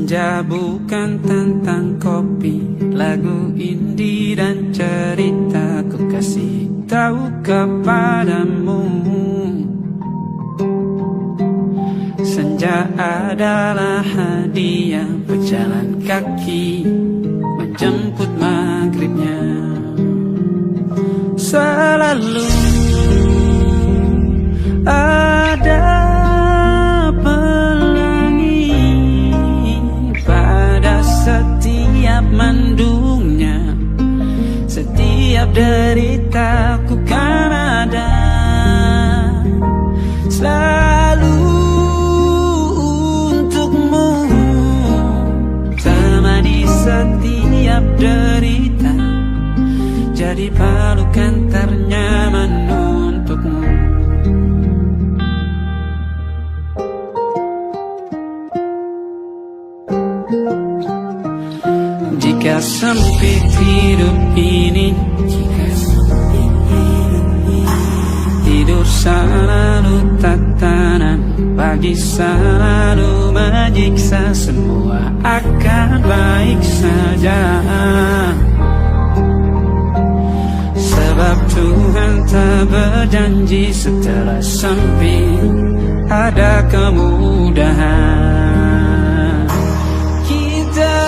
Senja bukan tentang kopi, lagu indie dan cerita ku kasih tahu kepadamu. Senja adalah hadiah berjalan kaki menjemput maghribnya. Selalu ada setiap mendungnya, setiap deritaku kan ada. Selalu untukmu, temani setiap derita, jadi pelukan ternyaman untukmu. Jika sempit hidup ini, tidur selalu tatanan, pagi selalu menyiksa, semua akan baik saja. Sebab Tuhan tak berjanji setelah sempit ada kemudahan. Kita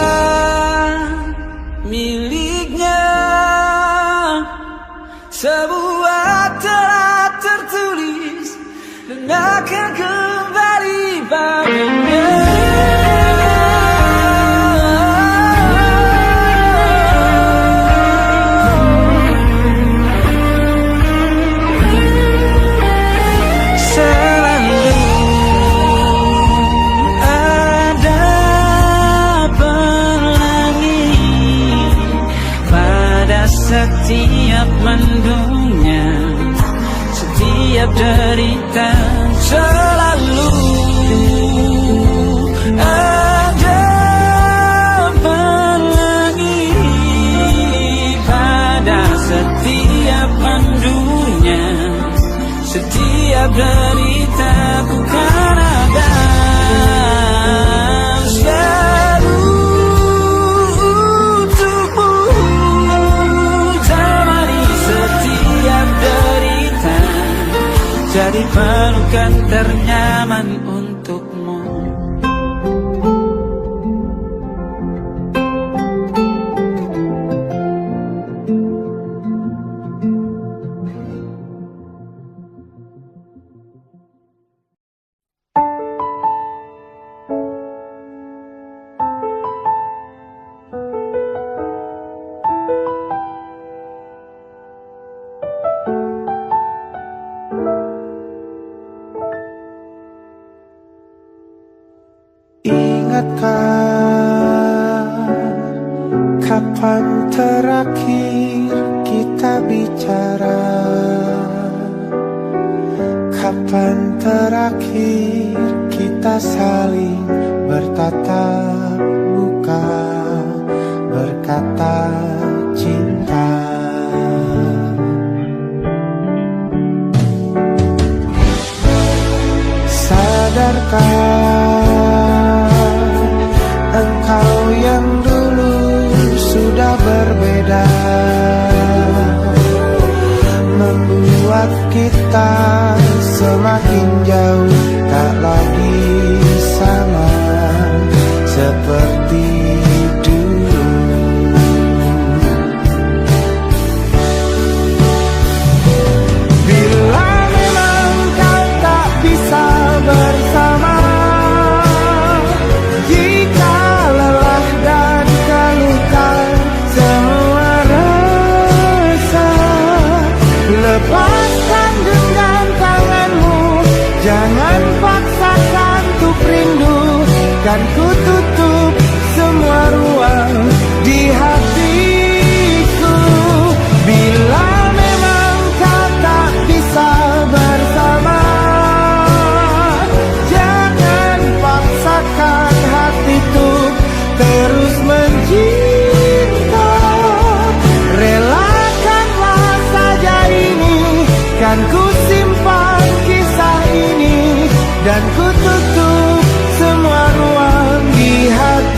miliknya, sebuah telah tertulis dan akan kembali padanya. Setiap mendungnya, setiap derita, selalu ada pelangi pada setiap mendungnya, setiap derita ku kan ada. Jadi pelukan ternyaman untukmu. Kapan terakhir kita bicara? Kapan terakhir kita saling bertatap muka, berkata cinta? Sadarkah engkau yang dulu sudah berbeda, membuat kita semakin jauh, tak lagi sama seperti dulu. Bila memang kau tak bisa bersama, jika lelah dan keluhkan semua rasa, lepaskan dengan tanganmu, jangan paksakan untuk rindu, kan ku tutup semua ruang di hatiku. Bila memang kau tak bisa bersama, jangan paksakan hatiku terus mencinta. Relakanlah saja ini, kan ku simpan kisah ini, dan ku tutup semua ruang di hati.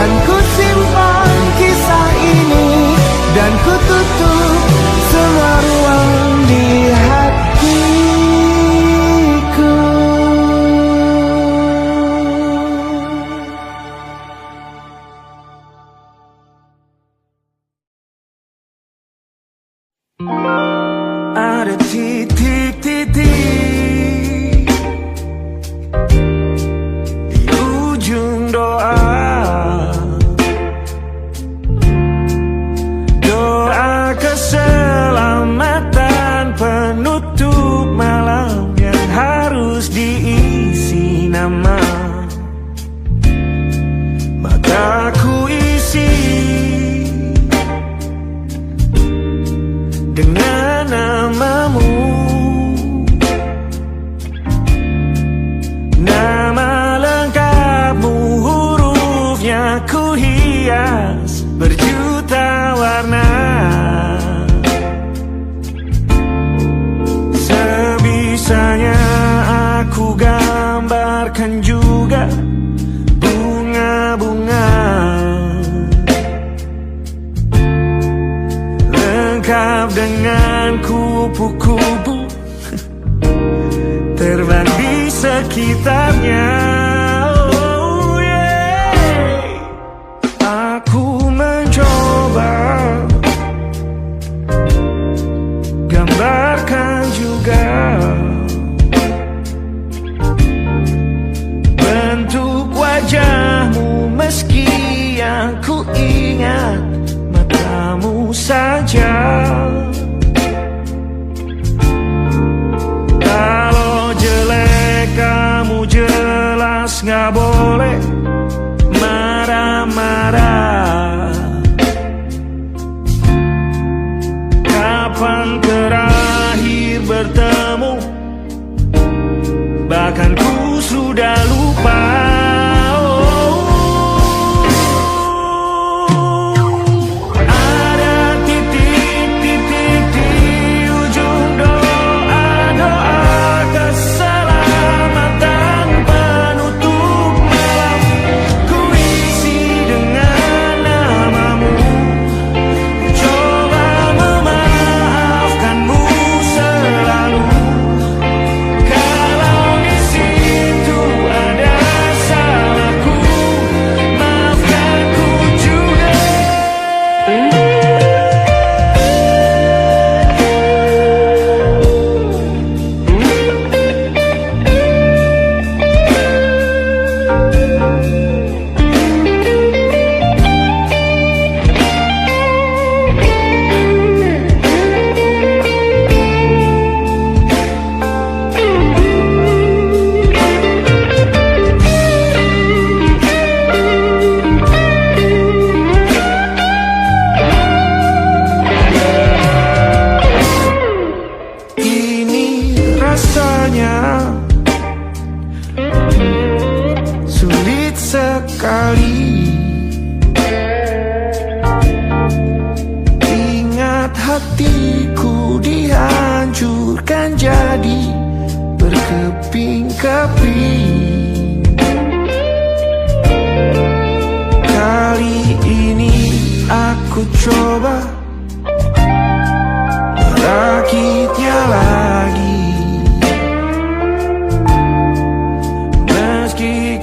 Kan ku simpan kisah ini dan ku tutup semua ruang di hatiku. Ada titik-titik di ujung doa, doa keselamatan penutup malam yang harus diisi nama. Maka ku isi dengan namamu, nama lengkapmu, hurufnya ku hias berjuta warna. Sebisanya aku gambarkan juga bunga-bunga lengkap dengan kupu-kupu terbang di sekitarnya. Oh yeah. Aku mencoba gambarkan juga bentuk wajahmu, meski yang ku ingat matamu saja. Kalau jelek kamu jelas gak boleh marah-marah. Kapan terakhir bertemu, bahkan ku sudah lupa. Sulit sekali ingat hatiku dihancurkan jadi berkeping-keping. Kali ini aku coba merakitnya lagi.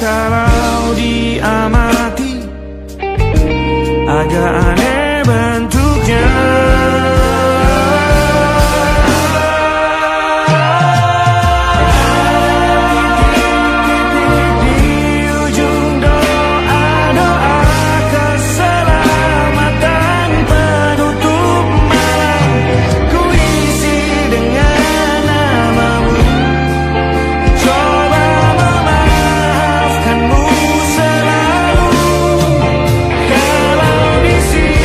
Kalau diamati agak aneh bentuknya. See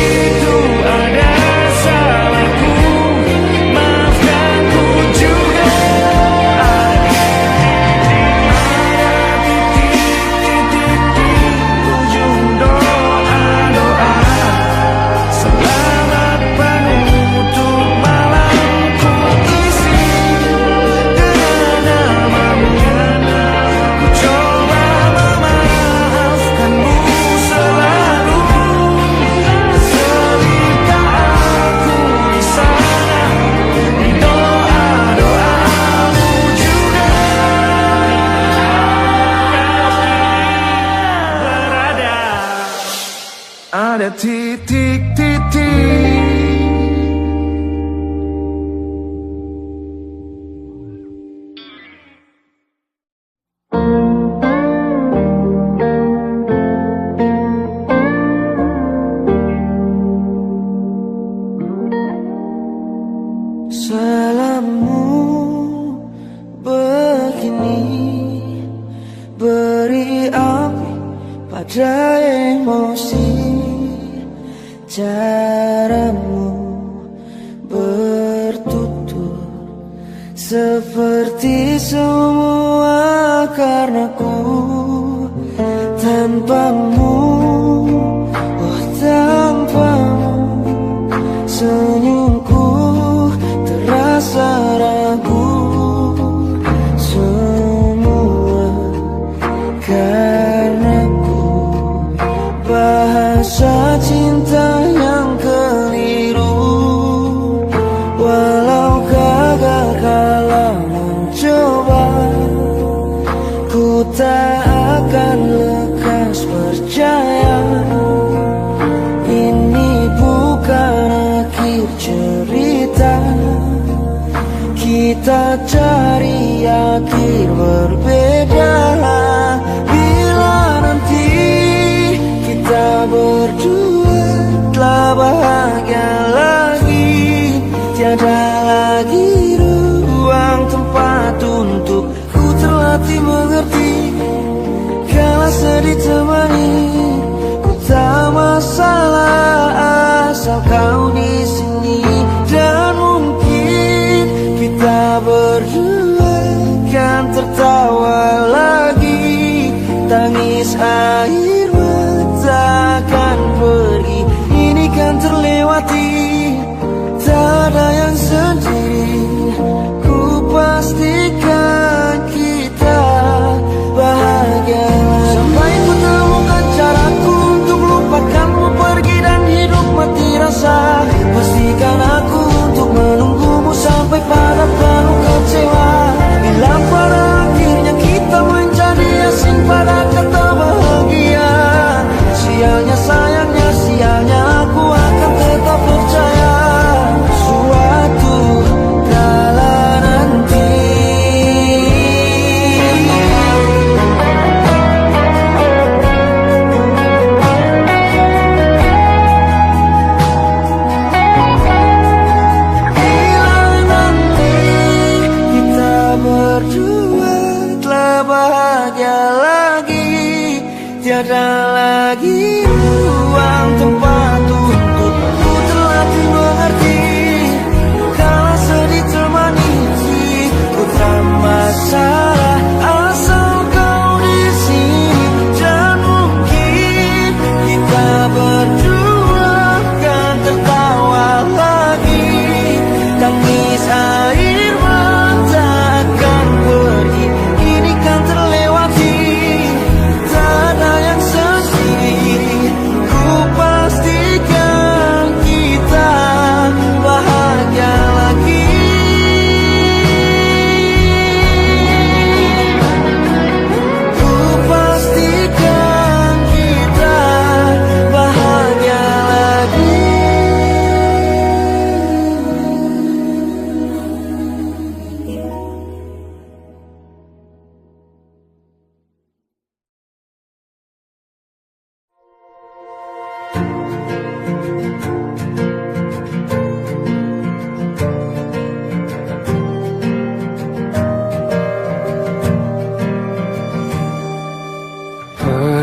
pada titik-titik. Salammu begini, beri api pada emosi. Caramu bertutur seperti semua karenaku. Tanpamu, oh tanpamu, senyumku terasa ragu. Semua karenaku, bahasa cinta yang keliru. Walau gagal kala mencoba, ku tak akan lekas percaya. Ini bukan akhir cerita, kita cari akhir berbeda. Bila nanti kita berdua telah bahagia lagi, tiada lagi ruang tempat untuk ku terlatih mengerti. Kala sedih temani, ku tak masalah asal kau di sini. Dan mungkin kita berdua kan tertawa lagi, tangis air mata akan pergi. Ini kan terlewati, tak ada yang sendiri. Ku pastikan kita bahagia sampai ku temukan caraku untuk lupakanmu pergi dan hidup mati rasa. Pastikan aku untuk menunggumu sampai pada penuh kecewa. Bila pada akhirnya kita menjadi asing pada kata bahagia, sialnya sayangnya sialnya aku akan tetap percaya suatu kala nanti. Berdua telah bahagia lagi, tiada lagi ruang tempat untuk ku terlatih mengerti. Kala sedih temani, ku tak masalah asal kau di sini. Dan mungkin kita berdua kan tertawa lagi, tangis air mata akan pergi. Ini kan terlewati, tak ada yang sendiri. Ku pastikan kita bahagia lagi. Ku pastikan kita bahagia lagi.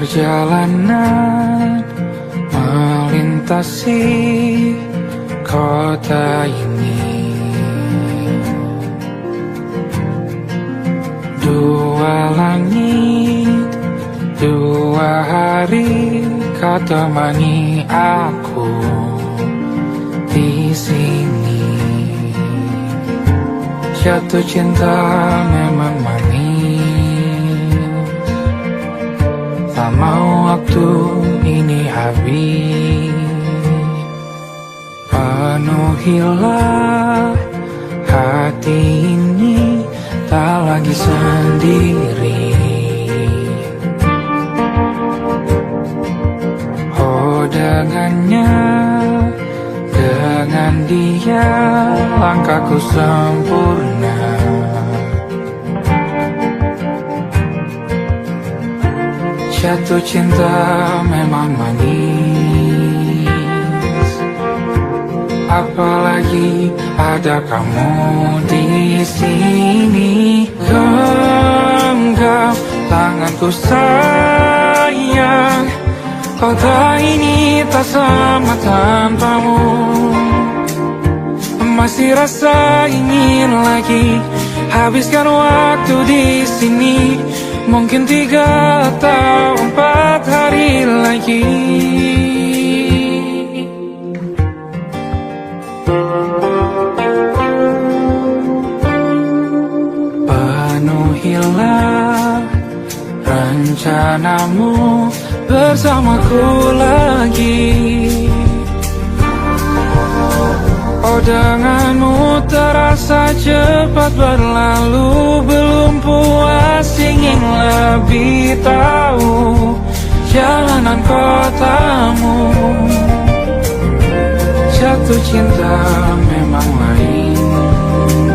Perjalanan melintasi kota ini, dua langit, dua hari kau temani aku di sini. Jatuh cinta memang manis, tak mau waktu ini habis. Penuhilah hati ini, tak lagi sendiri. Oh dengannya, dengan dia langkahku sempurna. Jatuh cinta memang manis, apalagi ada kamu di sini. Genggam tanganku sayang, kota ini tak sama tanpamu. Masih rasa ingin lagi habiskan waktu di sini. Mungkin 3 atau 4 hari lagi. Penuhilah rencanamu bersamaku lagi. Oh, denganmu terasa cepat berlalu. Belum puas ingin lebih tahu jalanan kotamu. Jatuh cinta memang lain,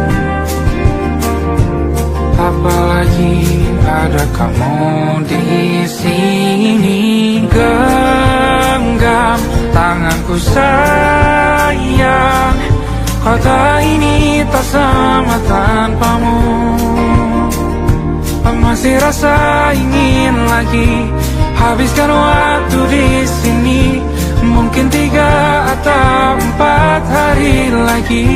apalagi ada kamu di sini. Genggam tanganku sayang, kota ini tak sama tanpamu. Masih rasa ingin lagi habiskan waktu di sini. Mungkin 3 atau 4 hari lagi.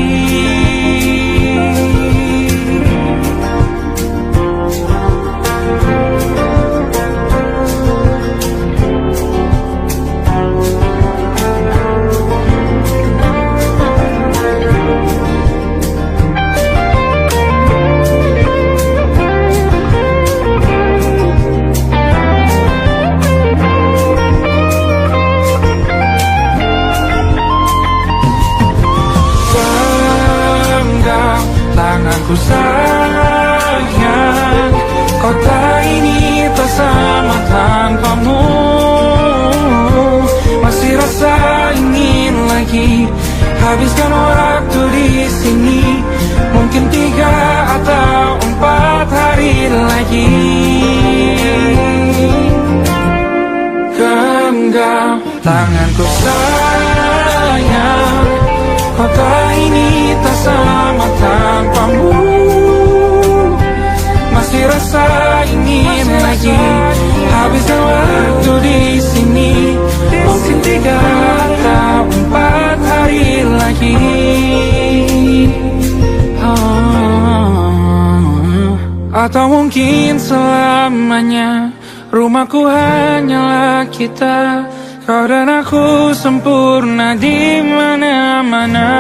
Tanganku sayang, kota ini tak sama tanpamu. Masih rasa ingin lagi habiskan waktu di sini. Mungkin 3 atau 4 hari lagi. Genggam tanganku sayang, kota ini tak sama tanpamu. Masih rasa ingin lagi habiskan waktu di sini. Mungkin 3 atau 4 hari lagi. Atau mungkin selamanya. Rumahku hanyalah kita, kau dan aku sempurna di mana-mana.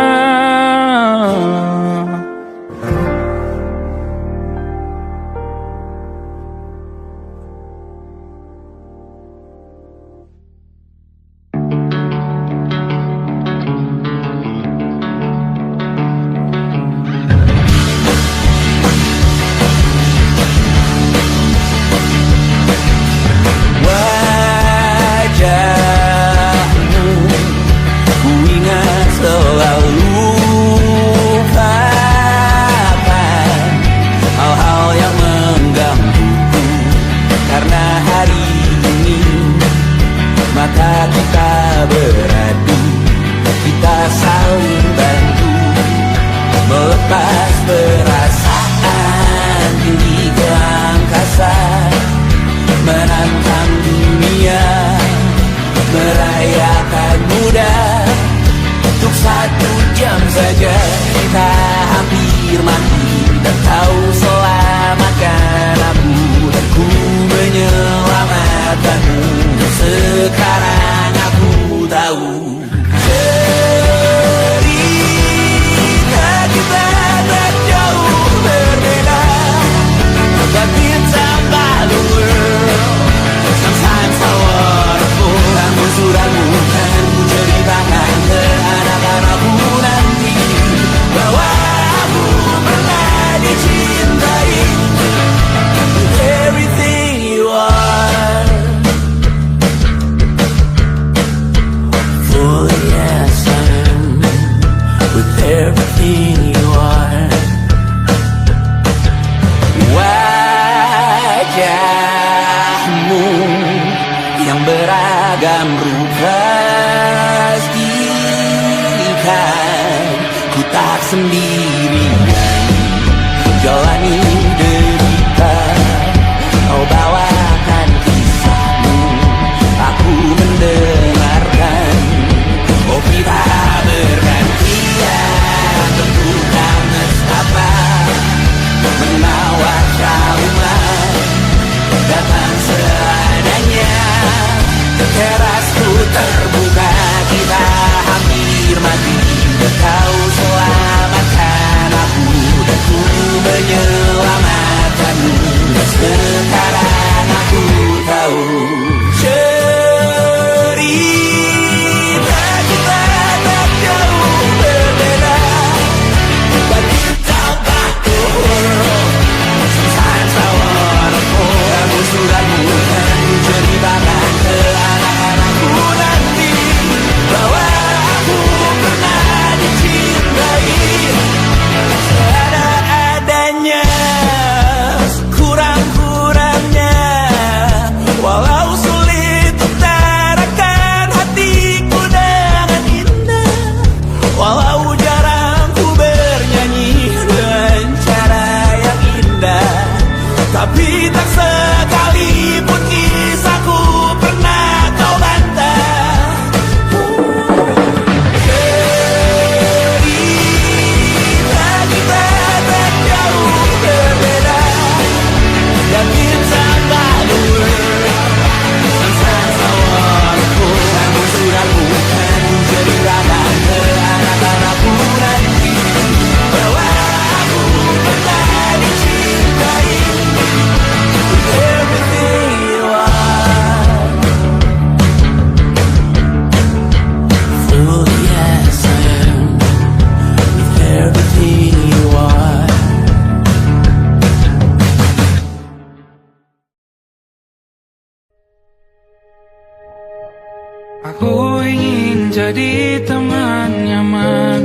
beragam rupa. Pastikan ku tak sendirian jalani derita. Kau bawakan kisahmu, aku mendengarkan. Oh kita bergantian, tentukan nestapa menawar traumat datang seadanya. Terasku terbuka, kita hampir mati. Kau selamatkan aku dan ku menyelamatkanmu. Sekarang aku tahu cerita kita tak jauh berbeda. But you talk about the world, sometimes I wanna fall. Kamu sudah mulai ceritakan ke anak-anakku nanti bahwa aku pernah dicintai seadanya, kurang-kurangnya. Walau sulit utarakan hatiku dengan indah, walau jarang ku bernyanyi dengan cara yang indah, tapi tak sekalipun kisahku pernah kau bantah. Cerita kita tak jauh berbeda, dan kita berdua sama-sama kamu sudah bukan ceritakan ke anak-anakku nanti bahwa aku pernah dicintai. Everything you are, fully as I am, with everything you are. Aku ingin jadi teman nyaman,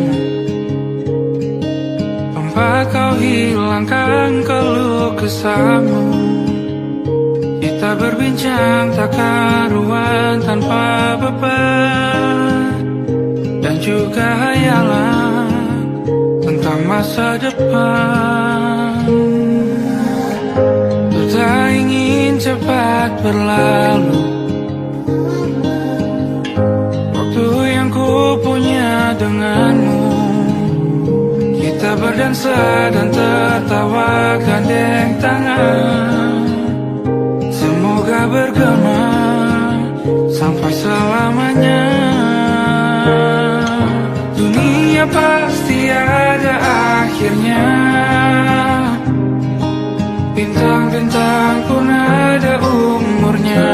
tempat kau hilangkan keluh kesahmu. Kita berbincang tak karuan tanpa beban, dan juga hayalan tentang masa depan. Ku tak ingin cepat berlalu waktu yang ku punya denganmu. Kita berdansa dan tertawa gandeng tangan, semoga bergema sampai selamanya. Dunia pasti ada akhirnya, bintang-bintang pun ada umurnya.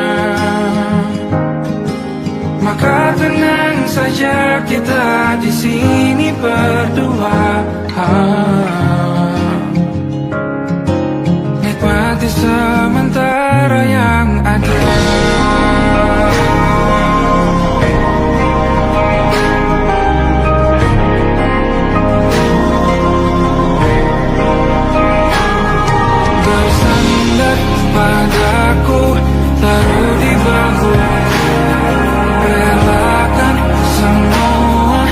Maka tenang saja kita di sini berdua, nikmati sementara yang ada. Bersandar padaku, taruh di bahu, relakan semua,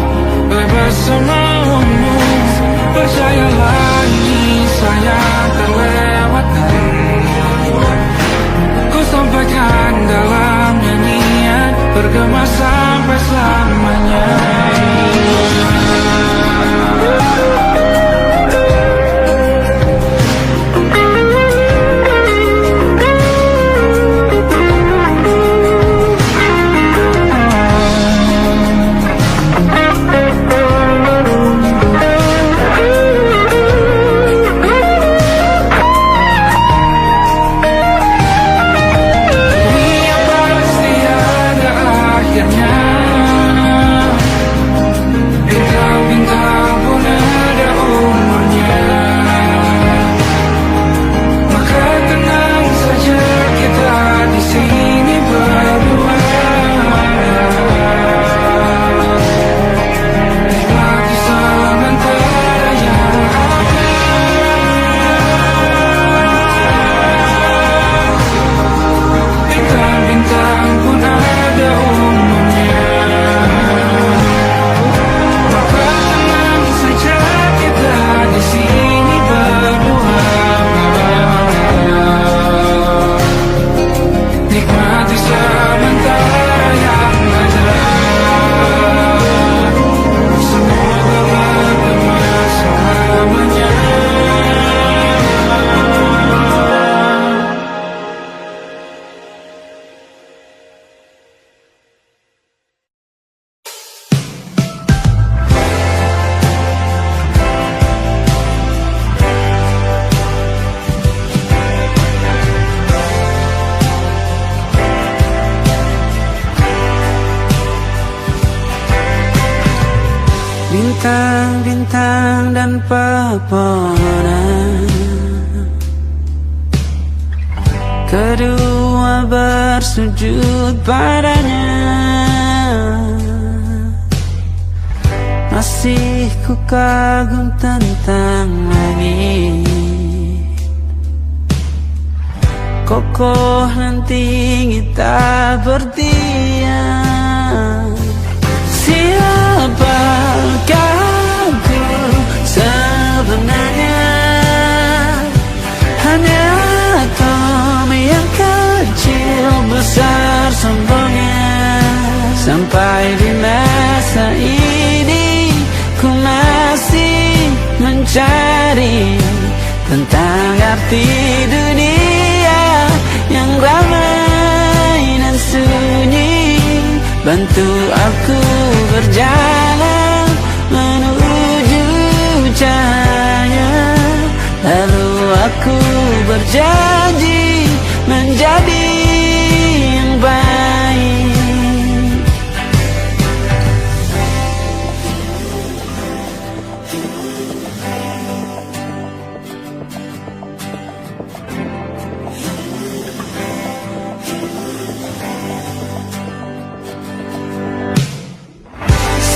bebas semaumu. Percayalah ini sayang terlewatkan, ku sampaikan dalam nyanyian, bergema sampai selamanya. Dunia pasti ada akhirnya, bintang-bintang dan pepohonan. Kedua bersujud padanya. Masih ku kagum tentang langit, kokoh dan tinggi tak berdiam. Siapakah aku sebenarnya? Hanya atom yang kecil besar sombongnya. Sampai di masa ini ku masih mencari tentang arti dunia yang ramai dan sunyi. Bantu aku berjalan menuju cahaya. Lalu aku berjanji menjadi yang baik.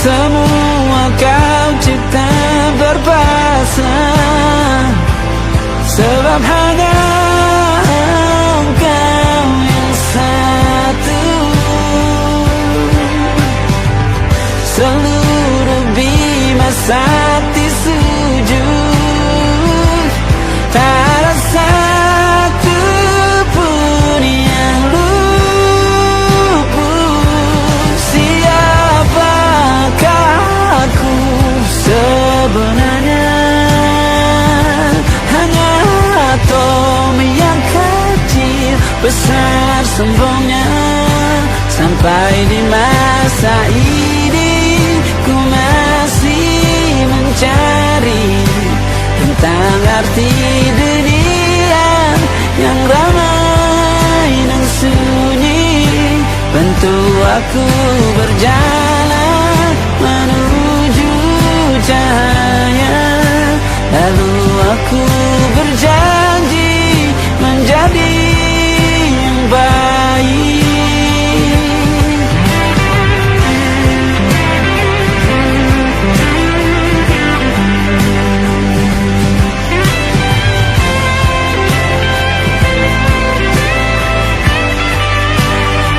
Semua kau cipta berpasang, sebab hanya engkau yang satu. Seluruh bima sakti sujud, tak ada satu pun yang luput. Siapakah aku sebenarnya? Hanya atom yang kecil besar sombongnya. Sampai di masa ini ku masih mencari tentang arti dunia yang ramai dan sunyi. Bantu aku berjalan menuju cahaya. Lalu aku berjanji menjadi yang baik.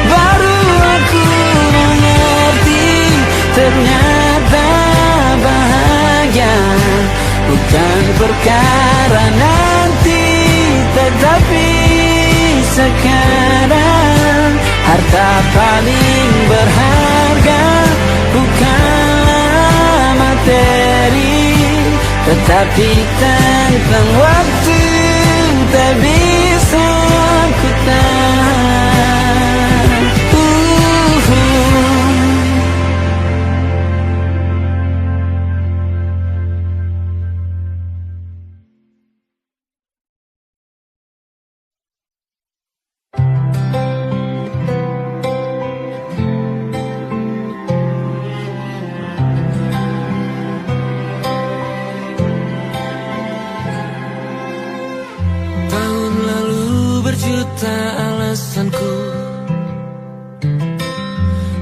Baru aku mengerti, ternyata bahagia bukan perkara nanti, tetapi sekarang. Harta paling berharga bukanlah materi, tetapi tentang waktu tak bisa ku tahan. Tahun lalu berjuta alasanku,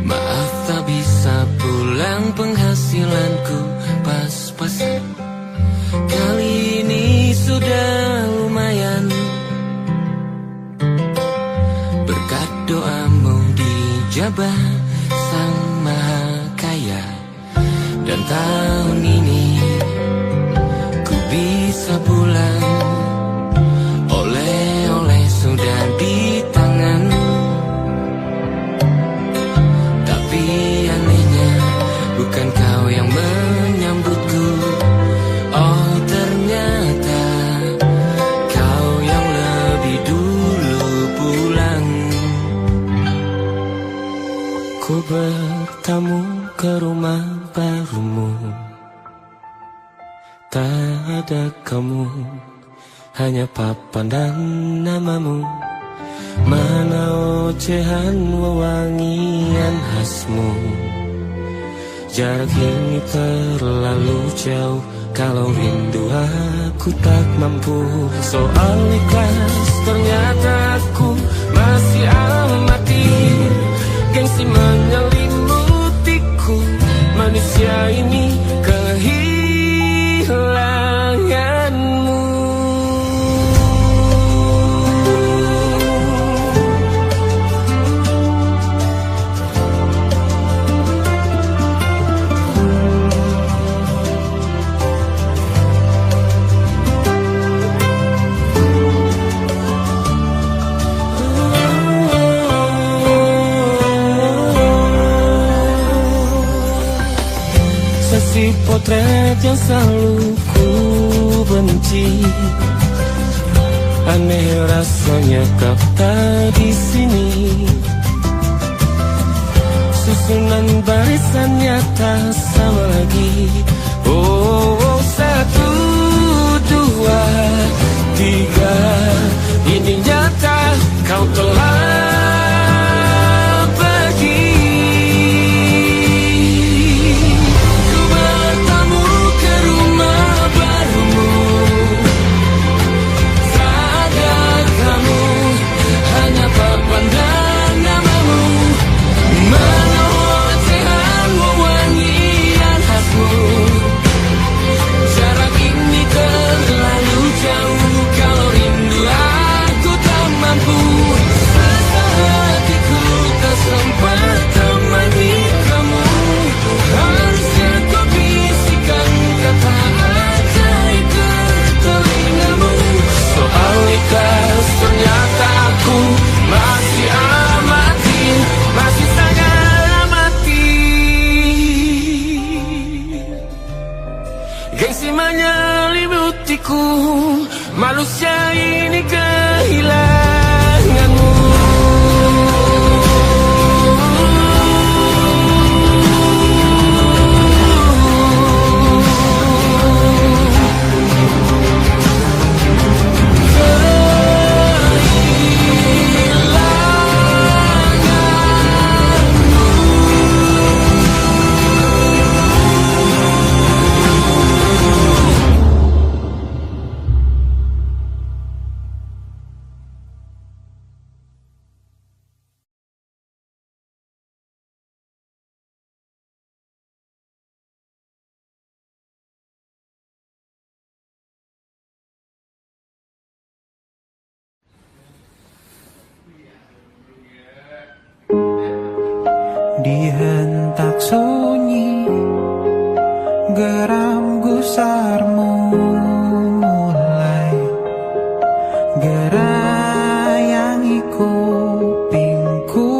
maaf tak bisa pulang, penghasilanku pas-pasan. Kali ini sudah lumayan, berkat doamu dijabah Sang Maha Kaya. Dan tahun ini ku bisa pulang, oleh-oleh sudah di tangan. Tapi anehnya bukan kau yang menyambutku. Oh ternyata kau yang lebih dulu pulang. Ku bertamu ke rumah barumu, tak ada kamu, hanya papan dan namamu. Mana ocehan wewangian khasmu, Jarak ini terlalu jauh, kalau rindu aku tak mampu. Soal ikhlas ternyata aku masih amati. Gengsi menyelimutiku, manusia ini kehilanganmu. Si potret yang selalu ku benci, aneh rasanya kau tak di sini. Susunan barisannya tak sama lagi. Oh, 1, 2, 3, ini nyata kau telah ternyata aku masih amati, masih sangat amati. Gengsi menyelimutiku, manusia ini kehilanganmu. Dihentak sunyi, geram gusarmu mulai gerayangi kupingku.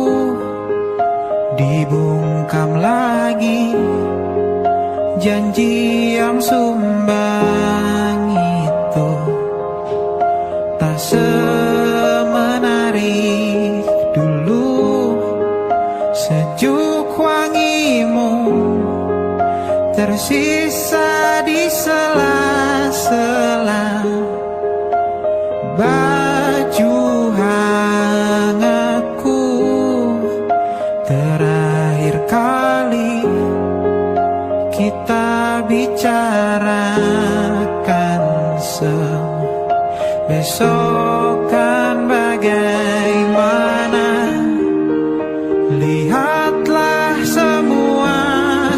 Dibungkam lagi janji yang sumbang itu, tak semenarik dulu. Sejuk wangimu tersisa di sela-sela baju hangatku. Terakhir kali kita bicarakan besok kan bagaimana. Lihatlah semua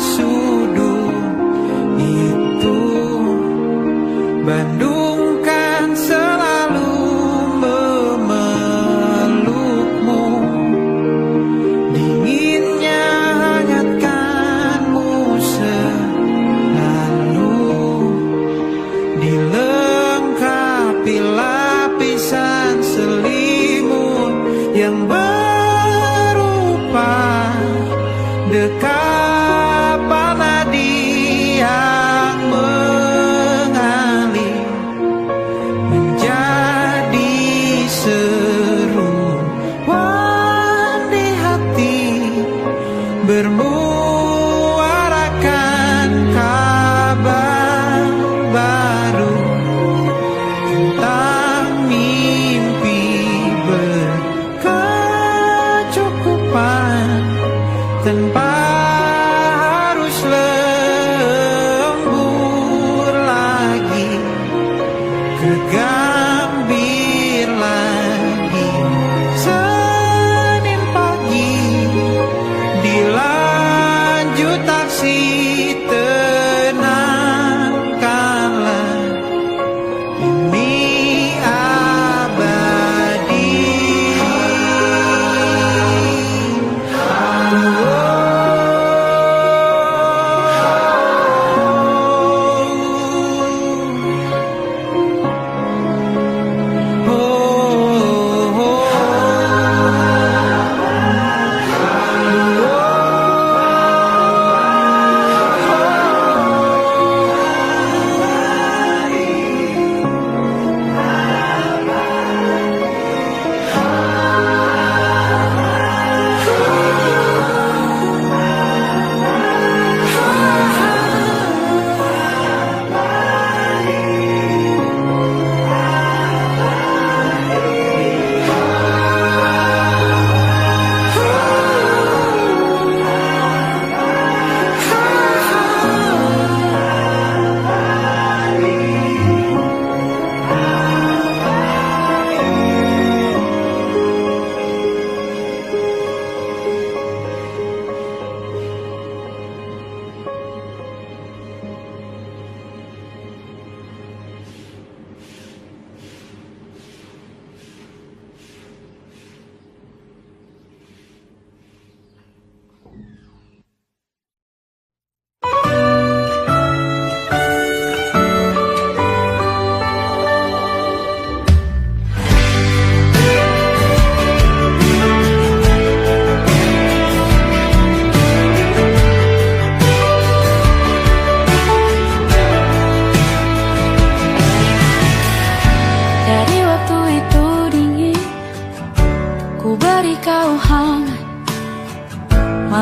sudut itu, Bandung kan selalu memelukmu. Dinginnya hangatkanmu selalu, dilengkapi lapisan selimut yang dekapan nadi yang mengalir menjadi seruan di hati, bermuarakan kabar baru tentang mimpi berkecukupan tanpa harus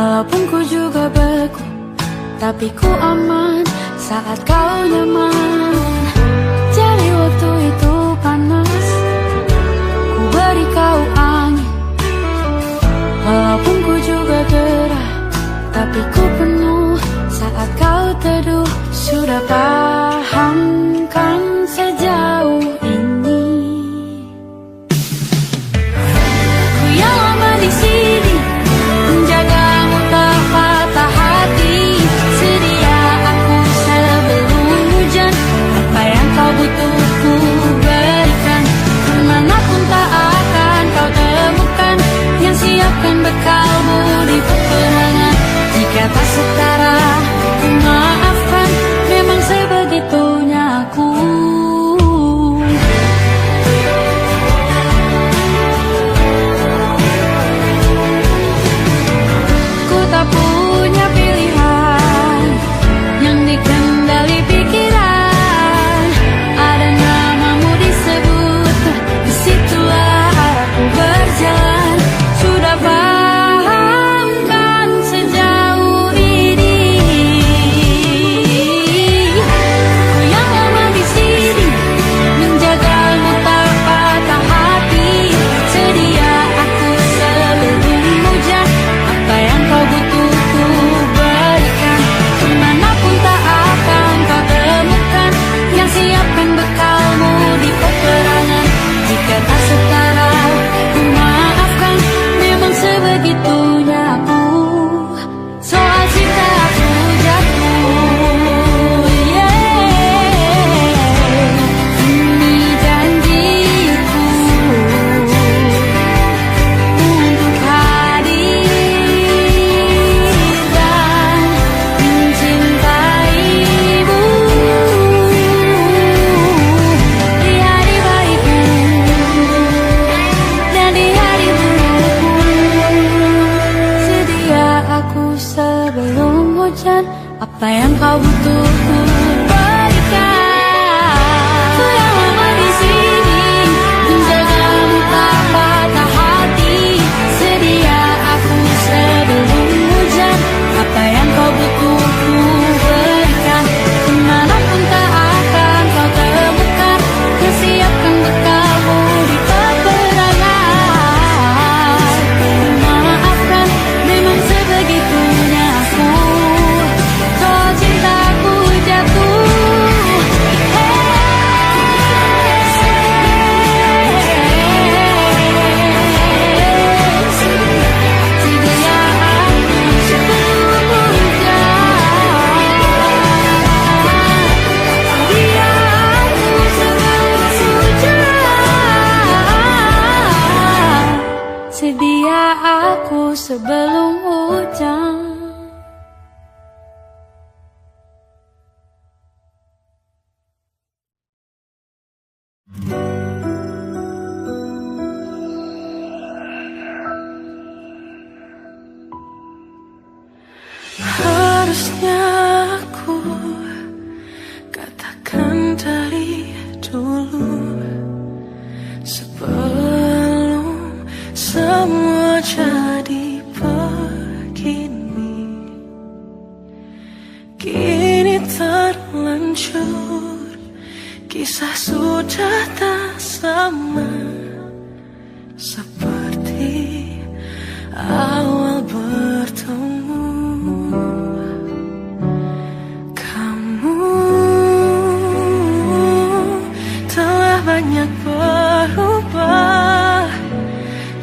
Walaupun ku juga beku, tapi ku aman saat kau nyaman. Jadi waktu itu panas, ku beri kau angin. Walaupun ku juga gerah, tapi ku penuh saat kau teduh. Sudah paham kan sejauh ini? Ku yang lama di sini, menjagamu tak patah hati. Sedia aku sebelum hujan, apa yang kau butuh ku berikan. Kemanapun tak akan kau temukan, yang siapkan bekalmu di peperangan. Jika tak setara, ku maafkan, memang sebegitunya aku. Ku tak punya pilihan yang dikendali pikiran. Ada namamu disebut, disitulah arahku berjalan. Sudah paham kan sejauh ini? Ku yang lama di sini, menjagamu tak patah hati. Sedia aku sebelum hujan, apa yang kau butuh ku berikan. Kemanapun tak akan kau temukan, yang siapkan bekalmu di peperangan. Jika tak setara, ku maafkan, memang sebegitunya aku. Soal cinta aku jatuh, ini janjiku untuk hadir dan mencintaimu di hari baikmu dan di hari burukmu. Sedia aku sebelum hujan, apa yang kau butuh ku berikan. Ku yang lama di sini, menjagamu tak patah hati. Sedia aku sebelum hujan, apa yang kau butuh ku berikan. Kemanapun tak akan kau temukan, yang siapkan bekalmu di peperangan. Maafkan, memang sebegitunya aku. Soal cintaku jatuh, sedia aku sebelum hujan. Sedia aku sebelum hujan. Sedia aku sebelum hujan. Harusnya aku katakan dari dulu, sebelum semua jadi begini. Kini terlanjur, kisah sudah tak sama seperti awal bertemu. Kamu telah banyak berubah,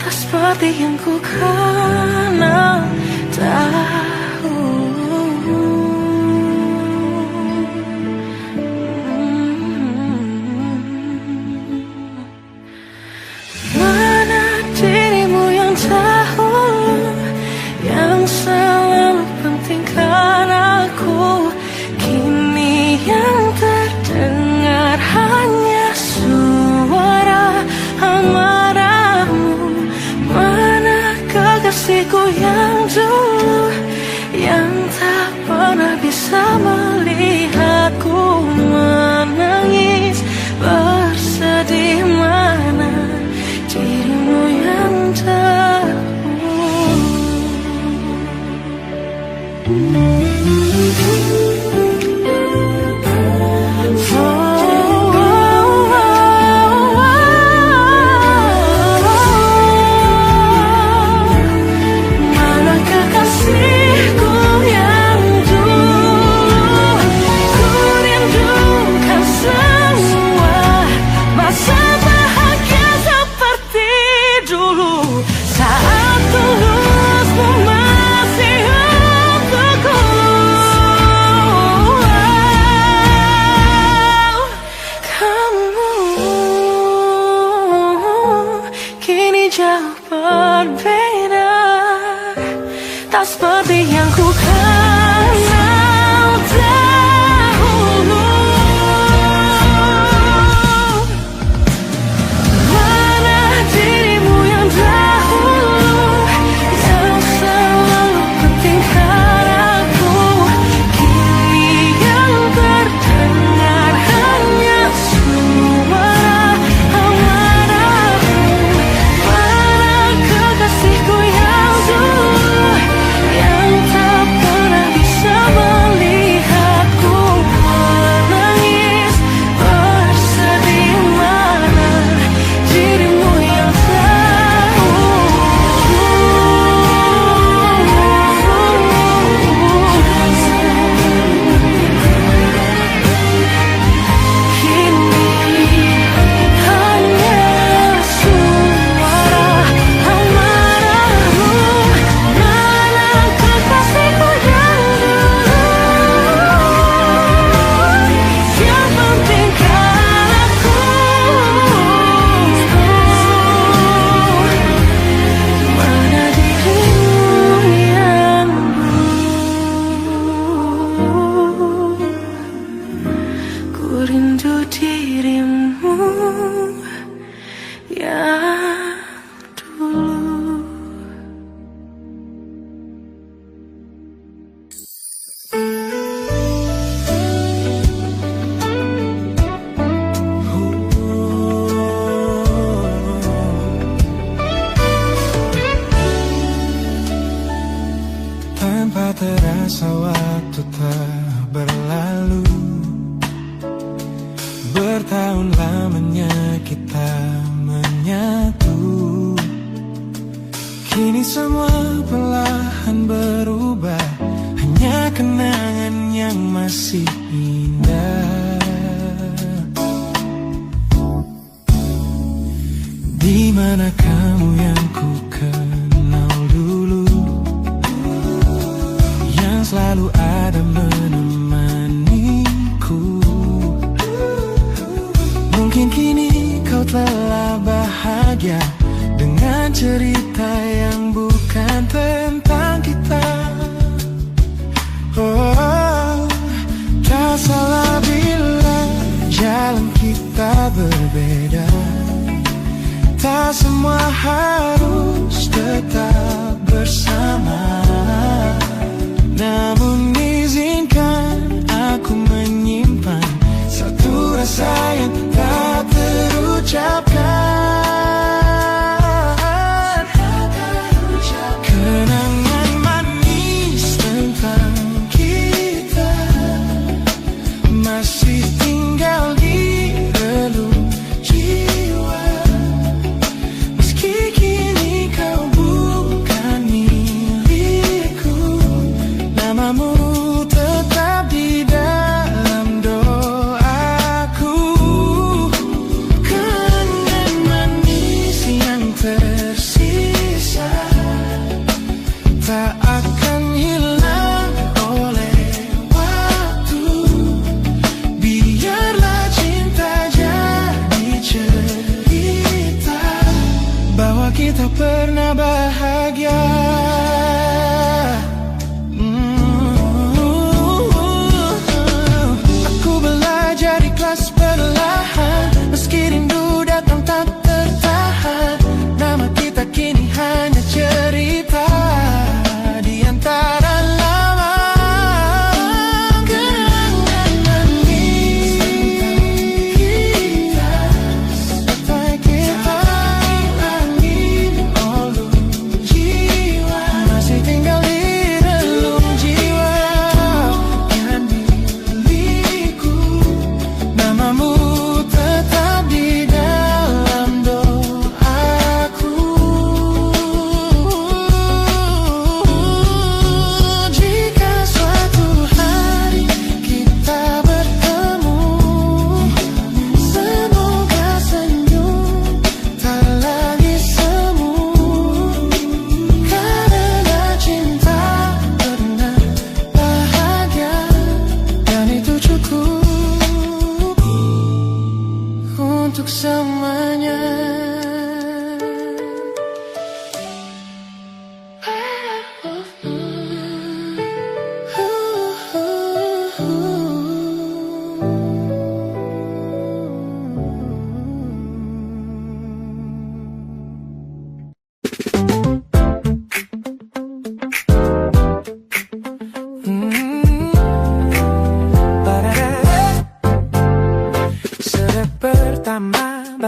tak seperti yang ku kenal dahulu. Manakah kasihku yang dulu? Ku rindukan semua masa bahagia seperti dulu, saat tulusmu masih untukku. Kamu kini jauh berbeda, tak seperti yang ku kenal dahulu. Mana dirimu yang dahulu, yang selalu penting padaku, kini yang terdengar hanya suara amarahmu. Mana kekasihku yang dulu, yang tak pernah bisa melihatku menangis bersedih. Mana dirimu yang kini hanya suara amarahmu. Mana kekasihku yang dulu, yang penting kan aku. Mana dirimu yang dulu, ku rindu dirimu yang dulu. Tanpa terasa waktu telah berlalu, bertahun lamanya kita menyatu. Kini semua perlahan berubah, hanya kenangan yang masih indah. Di mana kamu yang ku kenal dulu, yang selalu ada menemaniku. Mungkin kini kau telah bahagia dengan cerita yang bukan tentang kita. Oh, tak salah bila jalan kita berbeda. Tak semua harus tetap bersama. Namun izinkan aku menyimpan satu rasa yang tak terucapkan. Kenangan manis tentang kita masih tinggal di relung jiwa. Meski kini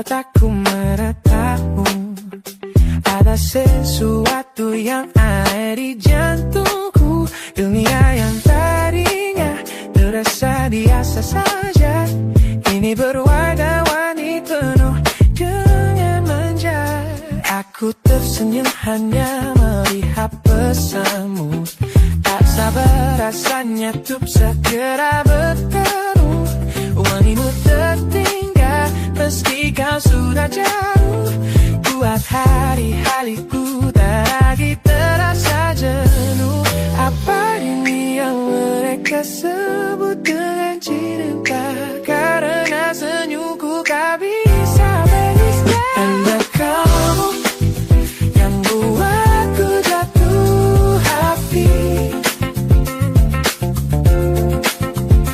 membuat aku meratamu. Ada sesuatu yang aneh di jantungku. Dunia yang tadinya terasa biasa saja, kini berwarna-warni penuh dengan manja. Aku tersenyum hanya melihat pesanmu. Tak sabar rasanya untuk segera bertemu. Wangimu tertinggal meski kau sudah jauh. Buat hari-hariku tak lagi terasa jenuh. Apa ini yang mereka sebut dengan cinta? Karena senyumku tak bisa beristirahat. Anda kamu yang buatku jatuh hati.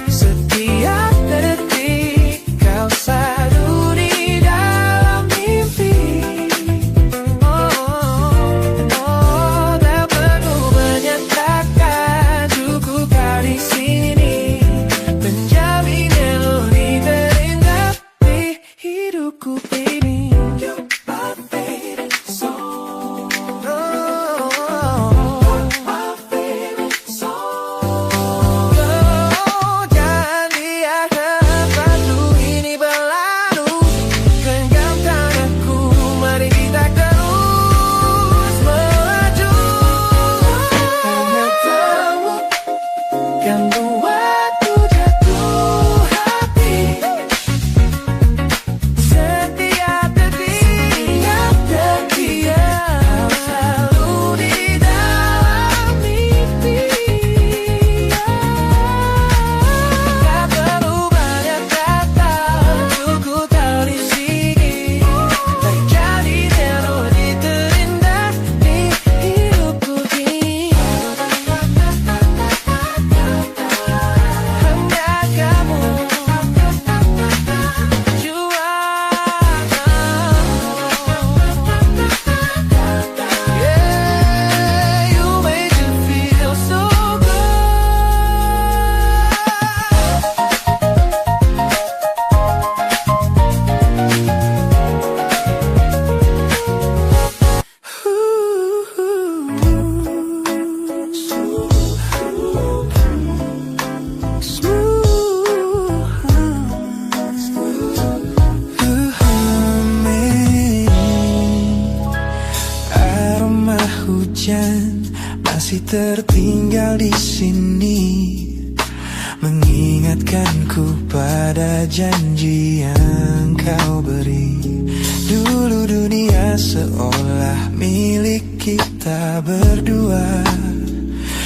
Setiap detik kau selalu di dalam mimpi. Tak perlu menyatakan cukup kau di sini, menjamin melodi terindah di hidupku ini. You're my favorite song. You're my favorite song. Jangan biarkan waktu ini berlalu. Genggam tanganku, mari kita terus melaju. Karena kamu yang buatku jatuh hati. Setiap detik kau selalu di dalam mimpi. Tak perlu banyak kata, cukup kau di sini, menjadi melodi terindah di hidupku ini. Hanya kamu yeah, you made you feel so Aroma hujan masih tertinggal di sini, mengingatkanku pada janji yang kau beri. Dulu dunia seolah milik kita berdua,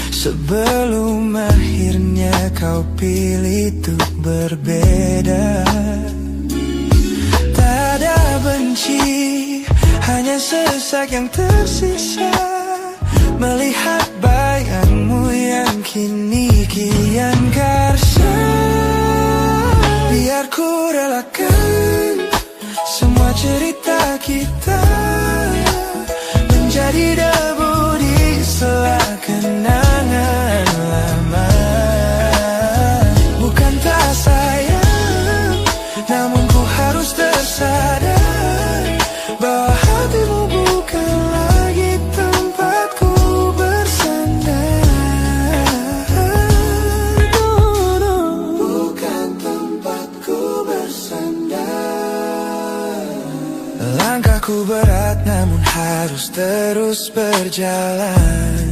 sebelum akhirnya kau pilih untuk berbeda. Tak ada benci, hanya sesak yang tersisa, melihat bayangmu yang kini kian karsa. Biar ku relakan semua cerita kita menjadi debu di sela kenangan lama. Bukan tak sayang, namun ku harus tersadar bahwa hatimu bukan lagi tempatku bersandar. Bukan tempatku bersandar. Langkahku berat namun harus terus berjalan,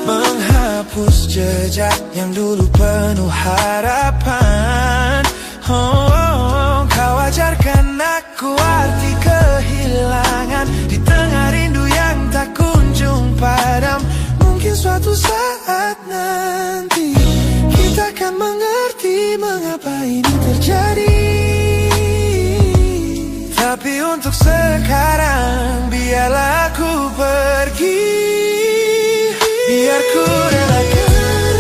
menghapus jejak yang dulu penuh harapan. Kau ajarkan aku arti kehilangan di tengah rindu yang tak kunjung padam. Mungkin suatu saat nanti kita akan mengerti mengapa ini terjadi. Tapi untuk sekarang biarlah aku pergi. Biar ku relakan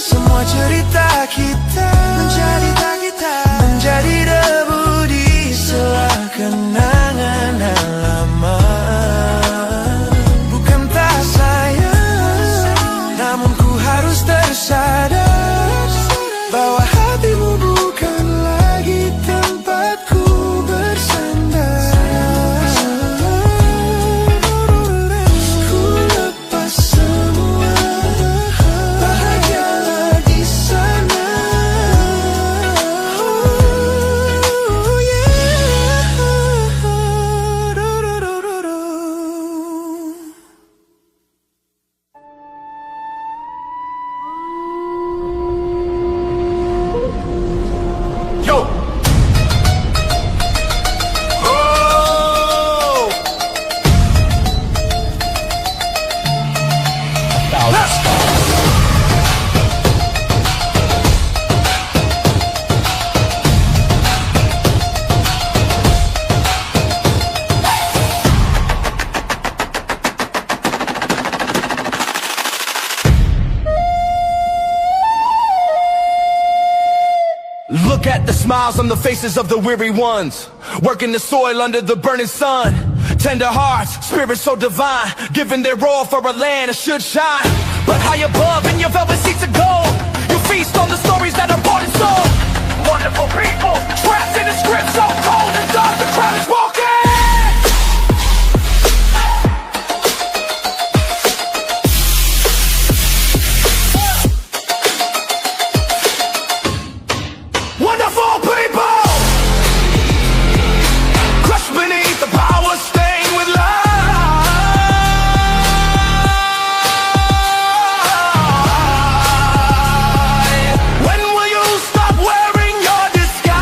semua cerita kita menjadi debu di sela kenangan lama. Bukan tak sayang, namun ku harus tersadar bahwa hatimu bukan lagi tempatku Look at the smiles on the faces of the weary ones, working the soil under the burning sun. Tender hearts, spirits so divine, giving their all for a land that should shine. But high above in your velvet seats of gold, you feast on the stories that are bought and sold. Wonderful people, trapped in a script so cold and dark, the crowd is walking. Wonderful people, crushed beneath the power stained with light. When will you stop wearing your disguise?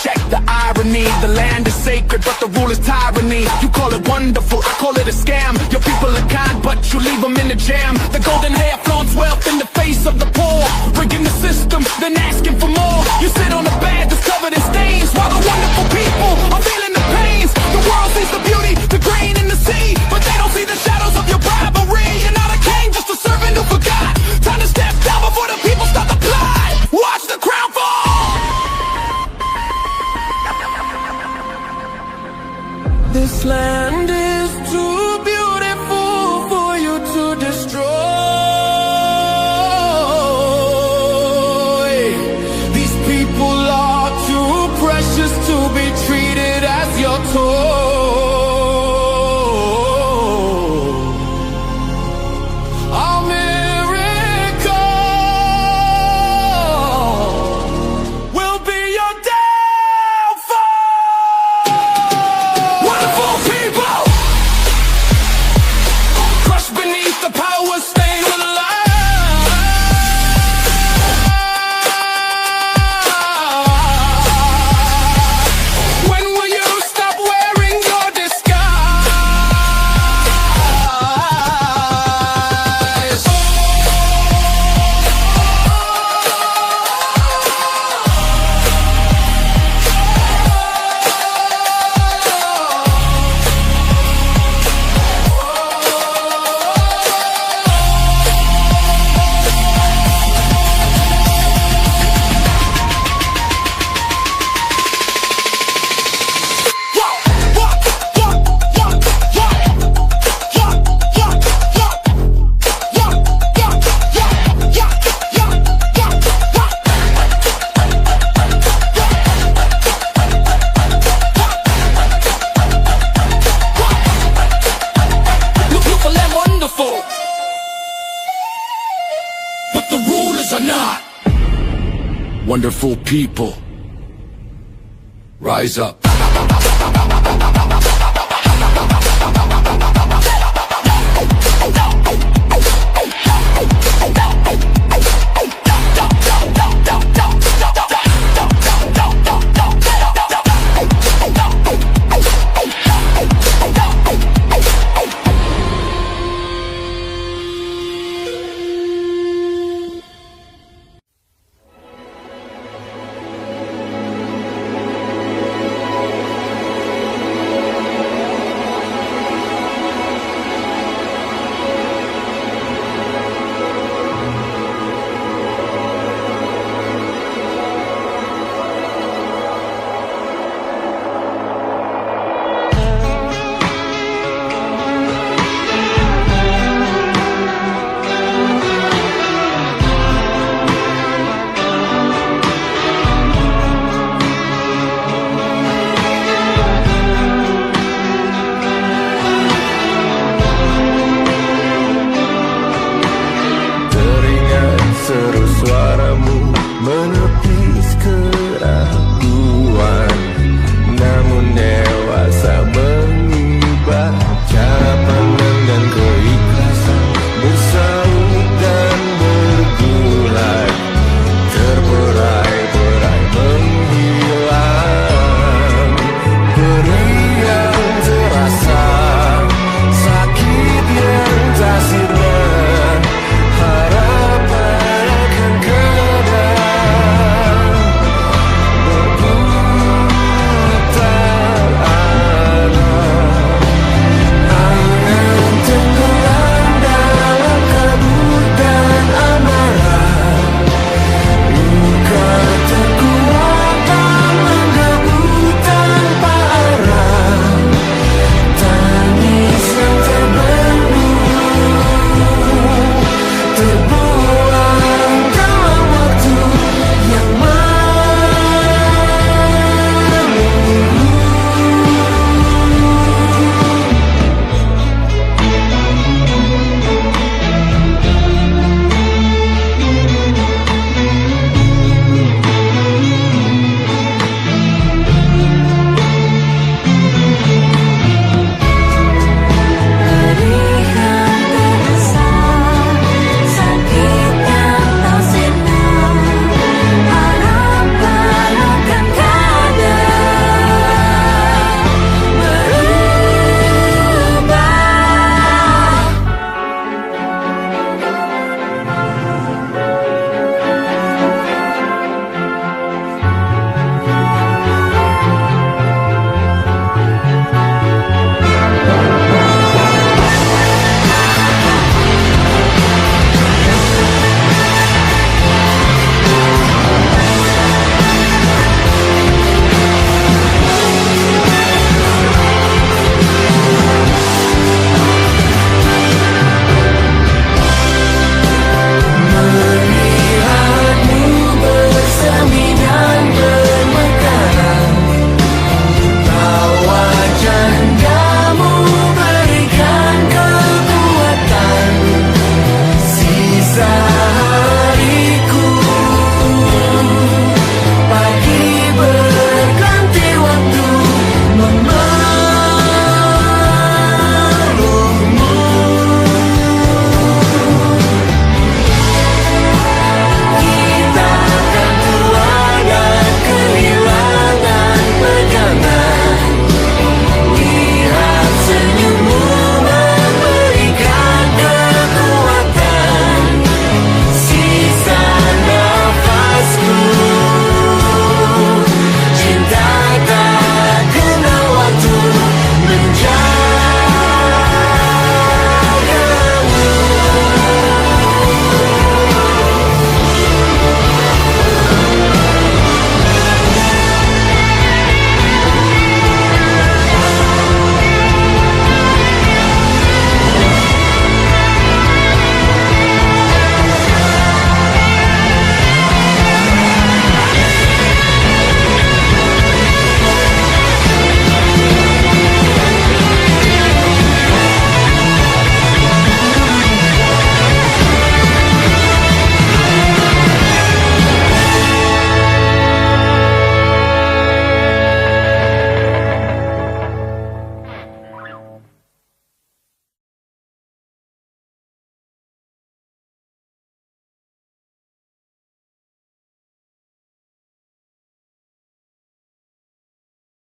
Check the irony, the land is sacred, but the rule is tyranny. You call it wonderful, I call it a scam. Your people are kind, but you leave them in the jam. The golden hair flaunts wealth in the face of the poor, rigging the system, then asking for more. You sit on a bed that's covered in stains, while the wonderful people are feeling the pains. The world sees the beauty, the grain in the sea, but they don't see the shadows of your bribery. You're not a king, just a servant who forgot. Time to step down before the people start to plot. Watch the crown fall. This land is too beautiful for you to destroy. These people are too precious to be treated as your toy. America will be your downfall. Wonderful people, crushed beneath the power stained with light. When will you stop wearing your disguise? Beautiful and wonderful, but the rulers are not. Wonderful people, rise up.